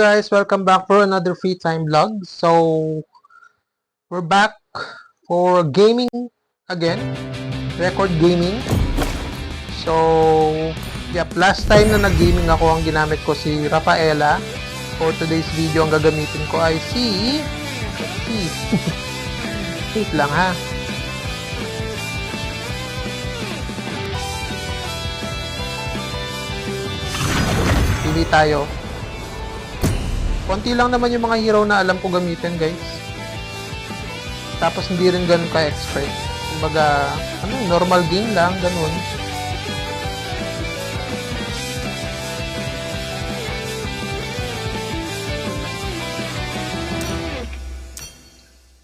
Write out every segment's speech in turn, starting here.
guys, welcome back for another free time vlog. So, we're back for gaming again, record gaming. So, yep, last time na nag-gaming ako, ang ginamit ko si Rafaela. For today's video, ang gagamitin ko ay wait lang ha. Pili tayo. Konti lang naman yung mga hero na alam ko gamitin, guys. Tapos hindi rin ganun ka-expert. Kumbaga, normal game lang, ganun.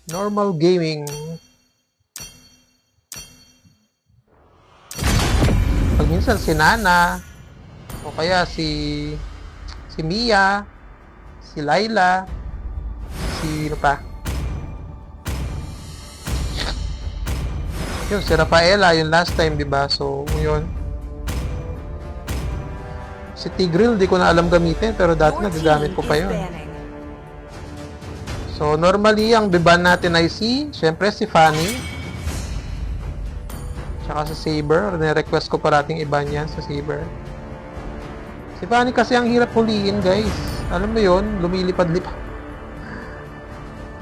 Normal gaming. Pag minsan si Nana, o kaya si Mia, si Layla, si pa? Yun, si Rafaela, yung last time, diba? So, yun. Si Tigreal, di ko na alam gamitin, pero dati nagagamit ko pa yun. So, normally, ang biban natin ay syempre, si Fanny. Tsaka si Saber. Ni-request ko parating iban yan sa Saber. Si Fanny kasi ang hirap huliin, guys. Alam mo yun, lumilipad-lipad.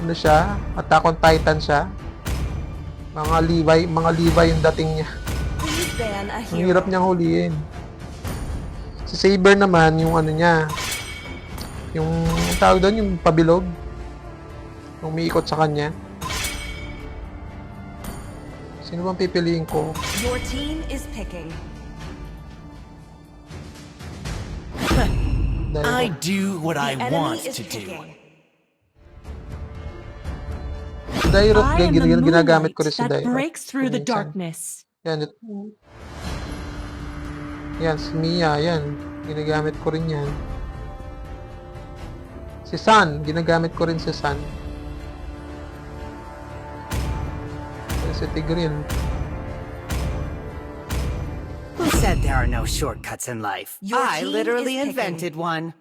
Ano siya? Attack on Titan siya. Mga Levi yung dating niya. Ang hirap niyang huliin. Si Saber naman, yung ano niya, yung tawag doon, yung pabilog. Yung umiikot sa kanya. Sino bang pipiliin ko? Your team is picking. I do what I want to do. Si Dairot, ginagamit ko rin si Dairot. Breaks through the darkness. Yan. Yan, si Mia, yan. Ginagamit ko rin yan. Si Sun, ginagamit ko rin si Sun. Si Tigreal. Who said there are no shortcuts in life? I literally invented one.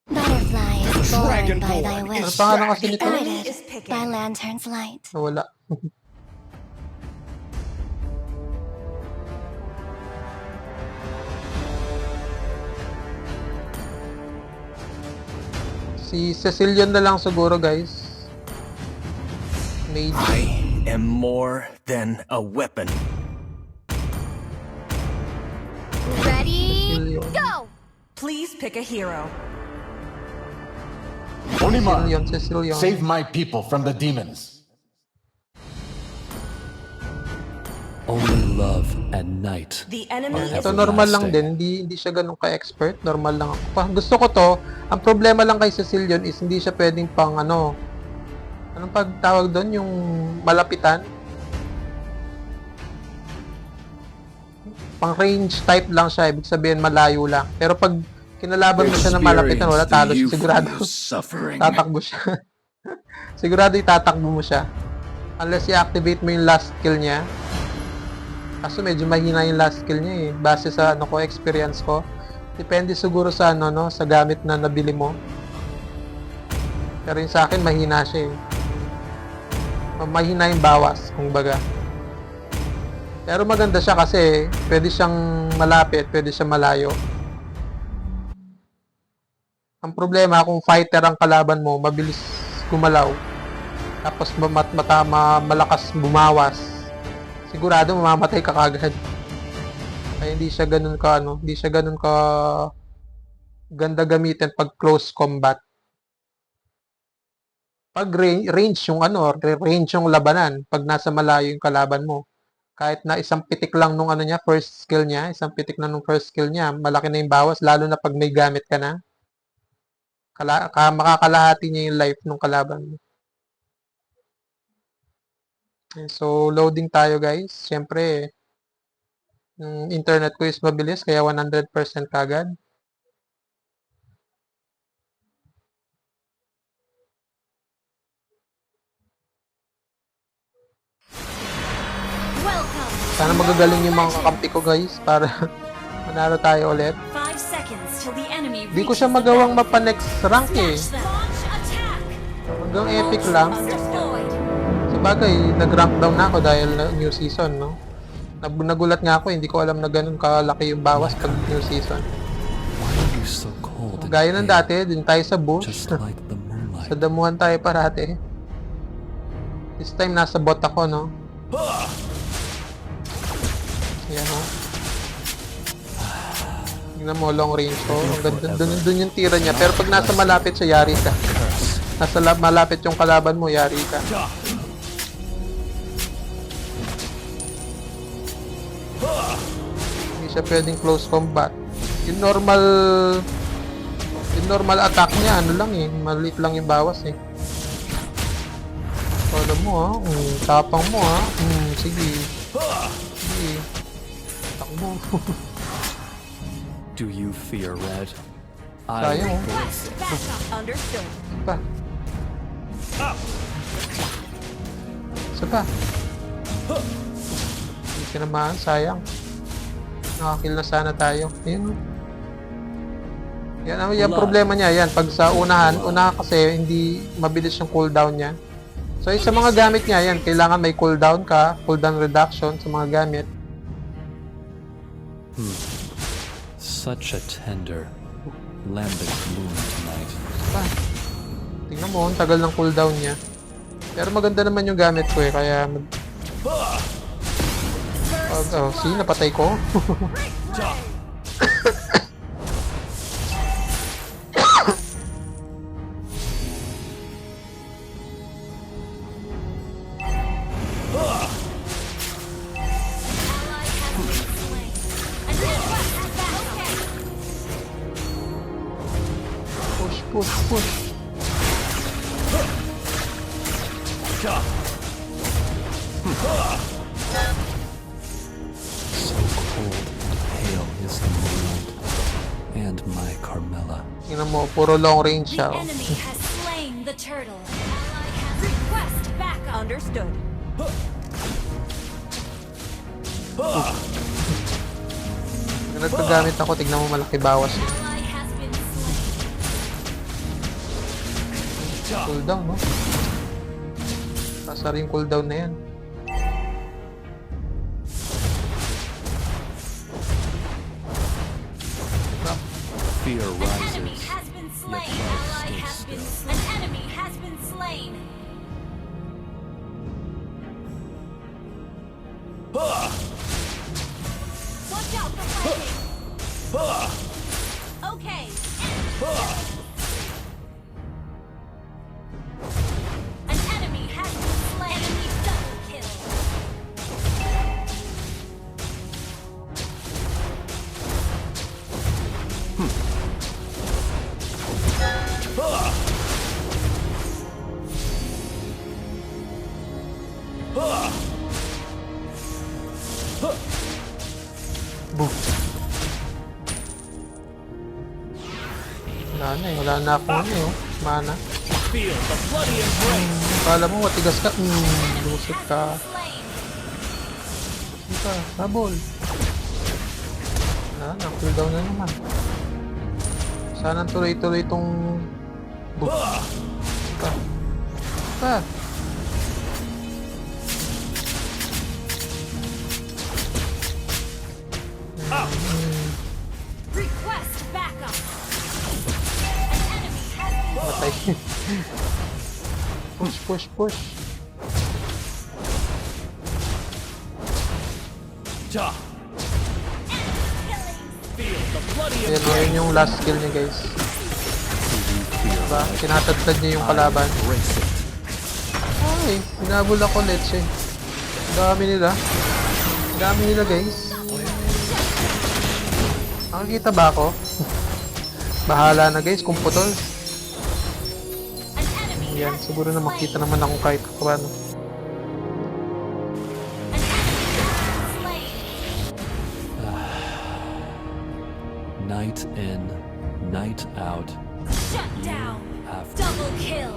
Butterfly is born by thy Ano wish, pangalan kasi nito? guided by lantern's light. Nawala. Si Cecilion na lang siguro, guys. Mage. I am more than a weapon. Ready, Cecilion. go! Please pick a hero. Onimar, Cecilion. save my people from the demons. Only love and night. The enemy is Ito normal lang din, hindi siya ganun ka-expert, normal lang ako. Gusto ko to, ang problema lang kay Cecilion is hindi siya pwedeng pang anong pagtawag doon, yung malapitan. Pang range type lang siya, ibig sabihin malayo lang. Pero pag kinalaban mo siya na malapitan, wala talo siya, sigurado. Tatakbo siya. Sigurado itatakbo mo siya. Unless i-activate mo yung last skill niya. Kaso medyo mahina yung last skill niya eh. Base sa experience ko. Depende siguro sa sa gamit na nabili mo. Pero yung sa akin mahina siya eh. Mahina yung bawas, kumbaga. Pero maganda siya kasi pwede siyang malapit, pwede siyang malayo. Ang problema kung fighter ang kalaban mo, mabilis gumalaw. Tapos malakas bumawas. Sigurado mamamatay ka kagad. Kaya hindi siya ganun ka hindi siya ganun ka ganda gamitin pag close combat. Pag range yung range yung labanan, pag nasa malayo yung kalaban mo. Kahit na isang pitik lang nung first skill niya, malaki na yung bawas, lalo na pag may gamit ka na. Makakalahati niya yung life nung kalaban mo. So, loading tayo, guys. Siyempre, yung internet ko is mabilis, kaya 100% kagad. Sana magagaling yung mga kakampi ko, guys, para manalo tayo ulit. 5 seconds till the enemy Di ko siya magawang mapa-next rank eh. Hanggang epic lang. Sabagay, nag-rank down na ako dahil new season, no? Nagulat nga ako, hindi ko alam na ganun kalaki yung bawas pag new season. Why are you so cold and Gaya ng pale, dati, din tayo sa bush. just like the moonlight? Sa damuhan tayo parati. This time, nasa bot ako, no? Yan, no? Tingnan mo, long range ko. Ang ganda, dun yung tira niya. Pero pag nasa malapit siya, yari ka. Nasa malapit yung kalaban mo, yari ka. Hindi siya pwedeng close combat. Yung normal attack niya, ano lang eh. Maliit lang yung bawas eh. Alam mo ha. Tapang mo ha. Sige. Sige. Takbo. Do you fear red? Sayang oh. Understood. Pa. Isa pa. Hindi ka naman, sayang. Nakakill na sana tayo. Ayun. Yan ang yung problema niya. Yan, pag sa unahan kasi hindi mabilis yung cooldown niya. So, sa mga gamit niya, yan, kailangan may cooldown ka, cooldown reduction sa mga gamit. Such a tender, lambent moon tonight. Pa. Tingnan mo, ang tagal ng cooldown niya. Pero maganda naman yung gamit ko eh, kaya see, napatay ko. Push. So cold and pale is the moonlight, and my Carmela. Tingnan mo, puro long range siya. Oh. Enemy has slain the turtle. Request backup. Understood. Pag nagpagamit ako, tignan mo malaki bawas. Ally has been slain. Cooldown, no? Pasar yung cooldown na yan. Fear Enemy rises, has been slain. yet love Ally stays has been still. An enemy has been slain. Watch out for fighting. Okay. An enemy has been slain. Enemy double kill. Boom. Wala na akong ano eh, oh. Mana. Kala mo, matigas ka. Lusot ka. Slain. Hindi ka, sabol. Cooldown na naman. Sana tuloy-tuloy itong... Boom. Pa. Request backup. An enemy has been Matay. Push. Yan yung last skill niya, guys. Diba? Tinatagtad niya yung kalaban. Brace it. Ay, hinabol ako, Leche. Dami nila, guys. Nakakita ba ako? Bahala na, guys, kung putol. Yan, siguro na makita naman ako kahit paano. Night in, night out. shut down. After Double kill.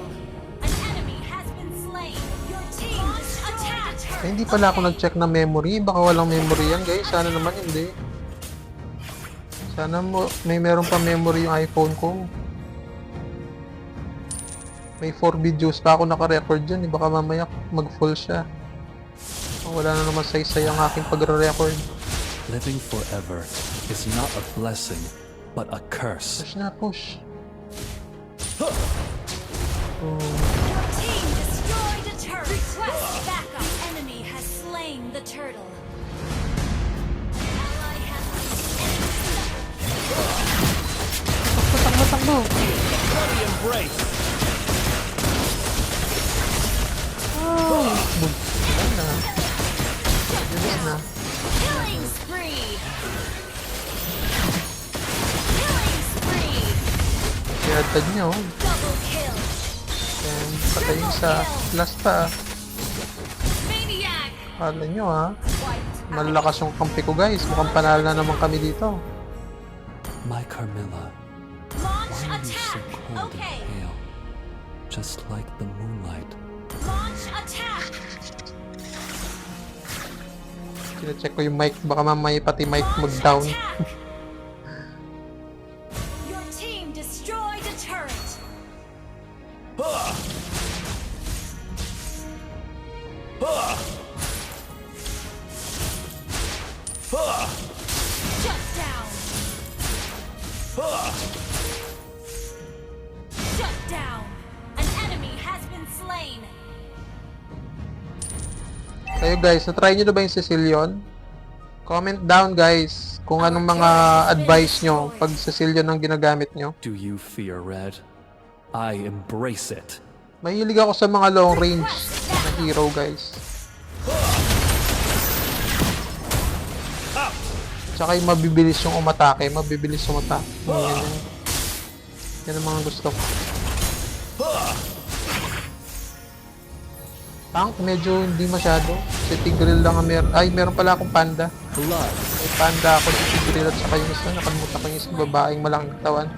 An enemy has been slain. Your team attack. Eh, hindi pala ako nag-check ng memory. Baka walang memory yan, guys. Sana naman hindi. Sana mo, may meron pa memory yung iPhone ko. May 4 videos pa ako naka-record dyan. Baka mamaya mag-full siya. Wala na naman saysay ang aking pagre-record. Living forever is not a blessing, but a curse. Push na, push. Your team destroyed a turret. Request backup. Enemy has slain the turtle. Ally has Takbo. Ayan na. Bilis na. killing spree. Killing spree. Iatad niya, oh. Double kill. Then, patayin sa last pa. Maniac. Kala nyo, ha? Wiped. Malakas yung kampi ko, guys. Mukhang panalo na naman kami dito. My Carmilla, Launch why are you so attack. cold Okay. and pale? Just like the moonlight. Launch attack. Sina-check ko yung mic. Baka mamaya pati mic Launch mag-down. attack. Your team destroyed a turret. Shut down. Shut down. An enemy has been slain. Kayo, guys, na-try nyo na ba yung Sicilian? Comment down, guys, kung anong mga advice nyo pag Sicilian ang ginagamit nyo. Do you fear red? I embrace it. Mahilig ako sa mga long range na hero, guys. Tsaka yung mabibilis yung umatake. Mabibilis yung umatake. Yan ang mga gusto ko. Tank, medyo hindi masyado. Si Tigreal lang ang meron. Ay, meron pala akong panda. Blood. May panda ako si Tigreal at saka yung isa. Nakalimutan ko yung isang babaeng malaking katawan.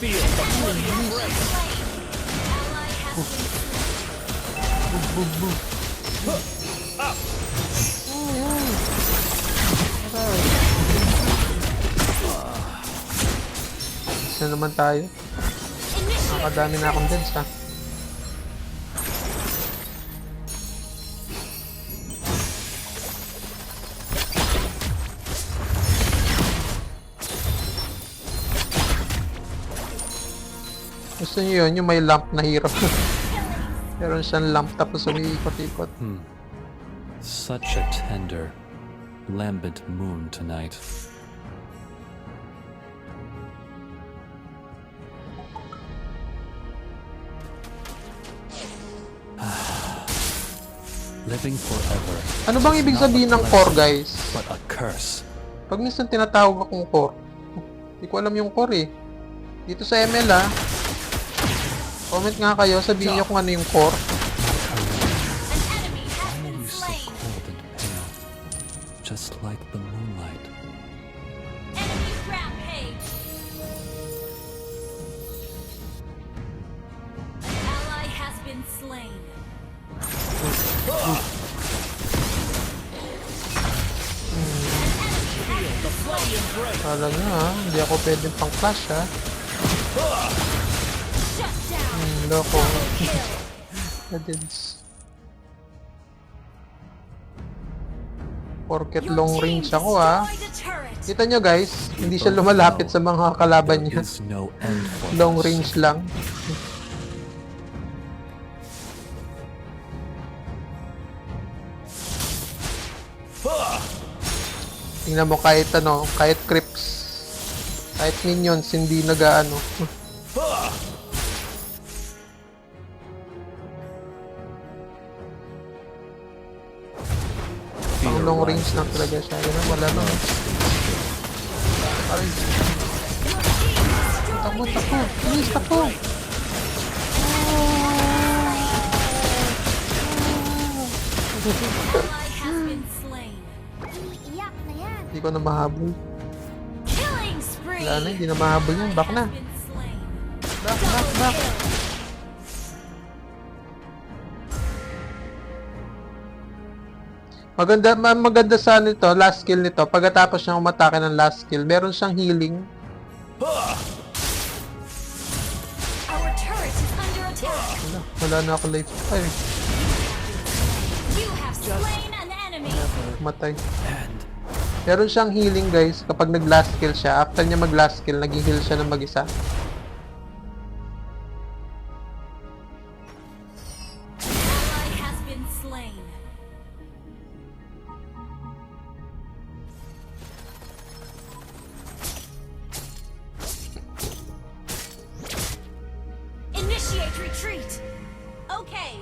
Feel the Bug, bug. Isa naman tayo. Nakakadami na akong dance, ha. Gusto niyo yun, yung may lamp na hero. Meron siyang lamp tapos umiikot-ikot. Such a tender, lambent moon tonight. Living forever. Ano bang ibig sabihin ng core, guys? But a curse. Pag minsan tinatawag akong core, hindi ko alam yung core eh. Dito sa ML comment nga kayo, sabihin nyo kung ano yung core. An enemy has Why are been you so slain. cold and pale? Just like the moonlight. Enemy rampage. An ally has been slain. Kala nyo ha, hindi ako pwedeng pang clash ha. Shut down. Loko. Kill. Adils. Porket long range ako ha. Destroyed a turret. Kita nyo guys, hindi siya lumalapit sa mga kalaban There niya. is no end for Long us. range lang. Tingnan mo kahit ano, kahit creeps, kahit minions, hindi nagaano. Ang long range lang talaga siya. Yan ang wala lang. Aray. Takbo, takbo. Please, takbo. Ally has been slain. Hindi ko na mahabol. Killing spree. Wala na, hindi na mahabol yan. Back na. Has been slain. Back, back, back. Maganda sa nito, last skill nito, pagkatapos niyang umatake ng last skill, meron siyang healing. Our turret is under attack. Wala na ako life. Ay, You have slain an enemy. matay. And Meron siyang healing guys, kapag nag-last skill siya, after niya mag-last skill, nag-heal siya ng mag-isa. Ally has been slain. Initiate retreat. Okay.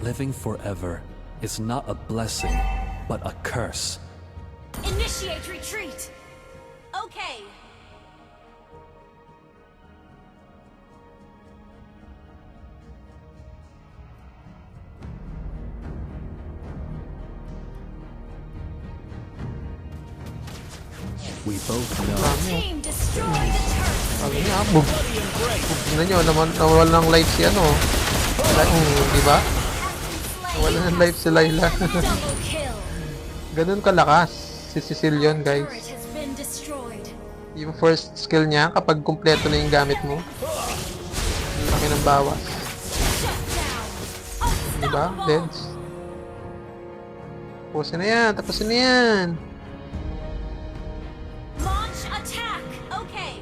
living forever is not a blessing, but a curse. Initiate retreat. Okay. We both know Team destroy the turret. Sabi niya, boom. Tingnan nyo, nawala ng life si ano. Di ba? Nawala ng life si Layla. Double kill. Ganun kalakas si Sicilian guys. Turret has been destroyed. Yung first skill niya, kapag kumpleto na yung gamit mo, ang laki ng bawas. Shut down. Di ba? Deads. Tapusin na yan, tapusin na yan. Launch attack. Okay.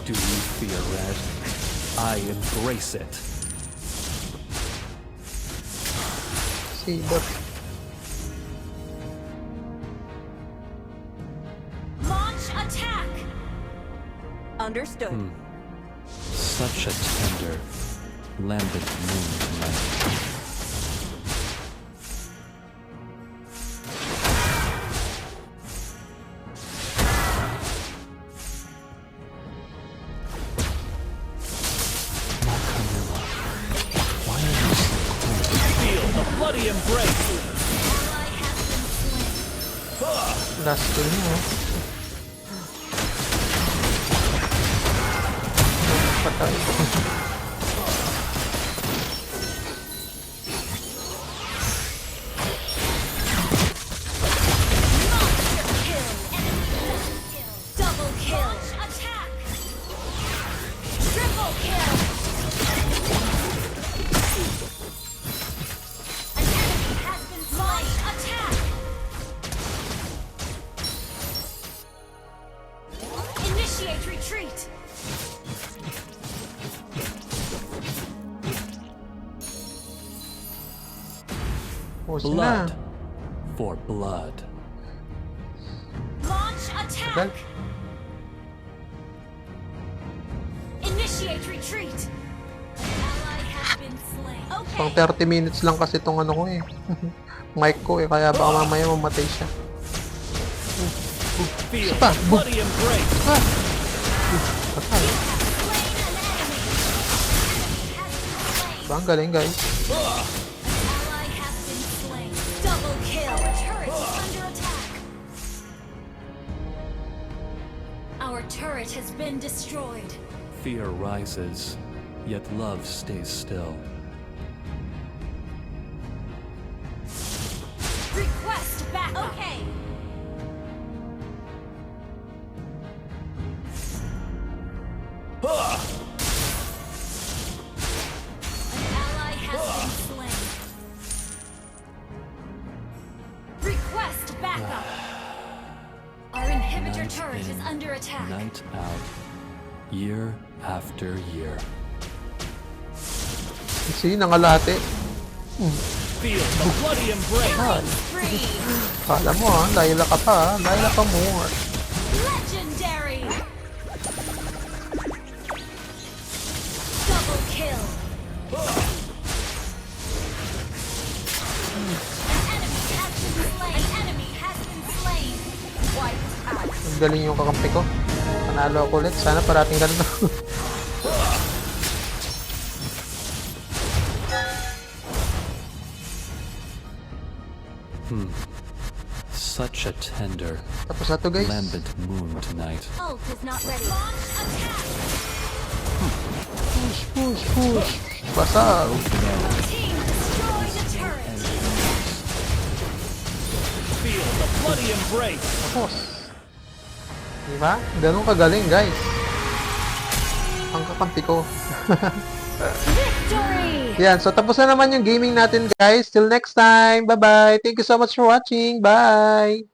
Do you fear red? I embrace it. Saber. Launch attack. Understood. Such a tender, lambent moon tonight. Last skill niya. Patay. Double kill. Attack. Triple kill. An enemy has been slain. Attack. Initiate retreat. Tapusin na. Blood for blood. Launch Tagal. attack. Initiate retreat. Ally has been slain. Pang Okay. 30 minutes lang kasi itong ano ko eh. Mic ko eh, kaya baka mamaya mamatay siya. Feel Pa, boom. bloody embrace. Patay. Slain an enemy. Enemy has been slain. Ba, ang galing guys. Ally has been slain. Double kill. Our turret is under attack. Our turret has been destroyed. Fear rises, yet love stays still. Request backup. Okay. An ally has been slain. Request backup. Our inhibitor Night turret is in, under attack. Night out, year after year. See, nangalate. Feel the bloody embrace. Killing spree. Kala mo ah, Layla ka pa ah. Layla ka more. Legendary. Double kill. An enemy has been slain. An enemy has been slain. Wiped out. Ang galing yung kakampi ko. Panalo ako ulit. Sana parating ganito. Such a tender, Tapos na to guys. lambent moon tonight. Ult is not ready. Launch attack. Push, push, push. Basag. Your team destroyed a turret. Feel the bloody embrace. Tapos. Diba? Ganun kagaling, guys. Ang kakampi ko. Victory! Yan, so tapos na naman yung gaming natin, guys. Till next time. Bye-bye. Thank you so much for watching. Bye!